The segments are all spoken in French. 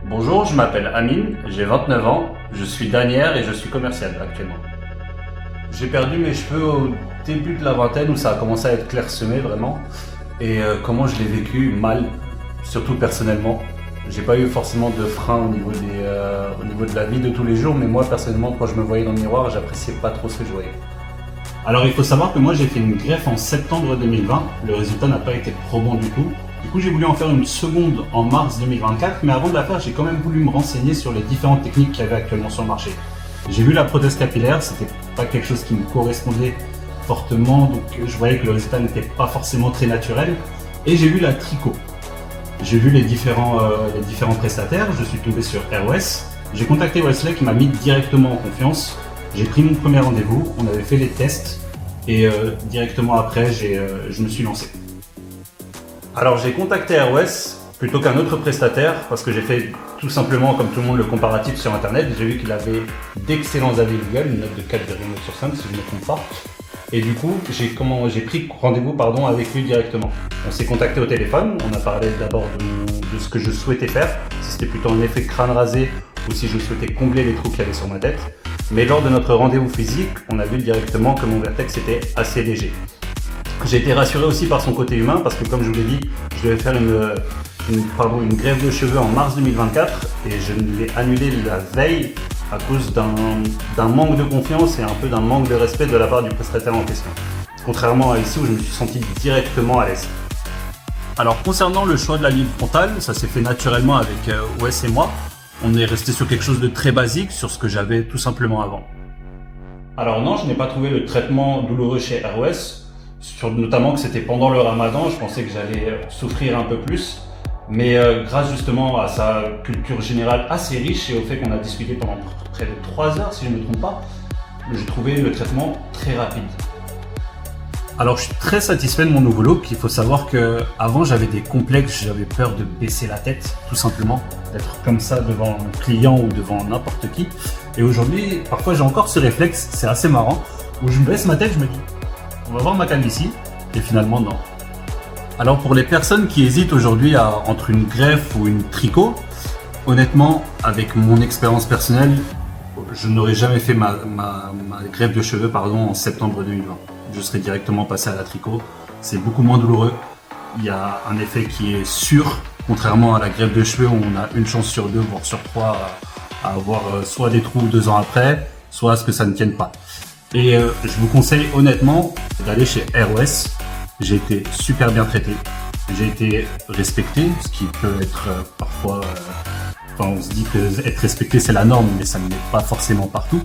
Bonjour, je m'appelle Amine, j'ai 29 ans, je suis danière et je suis commercial actuellement. J'ai perdu mes cheveux au début de la vingtaine où ça a commencé à être clairsemé vraiment. Et comment je l'ai vécu mal, surtout personnellement. J'ai pas eu forcément de frein au niveau de la vie de tous les jours, mais moi personnellement quand je me voyais dans le miroir, j'appréciais pas trop ce que je voyais. Alors il faut savoir que moi j'ai fait une greffe en septembre 2020, le résultat n'a pas été probant du tout. Du coup j'ai voulu en faire une seconde en mars 2024, mais avant de la faire j'ai quand même voulu me renseigner sur les différentes techniques qu'il y avait actuellement sur le marché. J'ai vu la prothèse capillaire, c'était pas quelque chose qui me correspondait fortement, donc je voyais que le résultat n'était pas forcément très naturel. Et j'ai vu la tricot. J'ai vu les différents prestataires, je suis tombé sur ROS. J'ai contacté Wesley qui m'a mis directement en confiance. J'ai pris mon premier rendez-vous, on avait fait les tests et directement après je me suis lancé. Alors j'ai contacté ROS plutôt qu'un autre prestataire parce que j'ai fait tout simplement comme tout le monde le comparatif sur internet. J'ai vu qu'il avait d'excellents avis Google, une note de 4,9 sur 5 si je ne me trompe pas. Et du coup j'ai pris rendez-vous avec lui directement. On s'est contacté au téléphone, on a parlé d'abord de ce que je souhaitais faire, si c'était plutôt un effet crâne rasé ou si je souhaitais combler les trous qu'il y avait sur ma tête. Mais lors de notre rendez-vous physique, on a vu directement que mon vertex était assez léger. J'ai été rassuré aussi par son côté humain parce que comme je vous l'ai dit, je devais faire une greffe de cheveux en mars 2024 et je l'ai annulé la veille à cause d'un manque de confiance et un peu d'un manque de respect de la part du prestataire en question. Contrairement à ici où je me suis senti directement à l'aise. Alors concernant le choix de la ligne frontale, ça s'est fait naturellement avec Wes et moi. On est resté sur quelque chose de très basique, sur ce que j'avais tout simplement avant. Alors non, je n'ai pas trouvé le traitement douloureux chez ROS, notamment que c'était pendant le ramadan, je pensais que j'allais souffrir un peu plus. Mais grâce justement à sa culture générale assez riche et au fait qu'on a discuté pendant près de 3 heures, si je ne me trompe pas, j'ai trouvé le traitement très rapide. Alors je suis très satisfait de mon nouveau look. Il faut savoir que avant j'avais des complexes, j'avais peur de baisser la tête, tout simplement, d'être comme ça devant un client ou devant n'importe qui. Et aujourd'hui, parfois j'ai encore ce réflexe, c'est assez marrant, où je me baisse ma tête, je me dis, on va voir ma calvitie, et finalement non. Alors pour les personnes qui hésitent aujourd'hui entre une greffe ou une tricot, honnêtement, avec mon expérience personnelle, je n'aurais jamais fait ma greffe de cheveux en septembre 2020. Je serais directement passé à la tricot. C'est beaucoup moins douloureux. Il y a un effet qui est sûr, contrairement à la greffe de cheveux où on a une chance sur 2, voire sur 3 à avoir soit des trous 2 ans après, soit à ce que ça ne tienne pas. Et je vous conseille honnêtement d'aller chez ROS. J'ai été super bien traité. J'ai été respecté, ce qui peut être parfois... on se dit que être respecté c'est la norme, mais ça ne l'est pas forcément partout.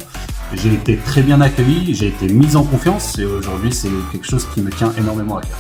J'ai été très bien accueilli, j'ai été mis en confiance et aujourd'hui c'est quelque chose qui me tient énormément à cœur.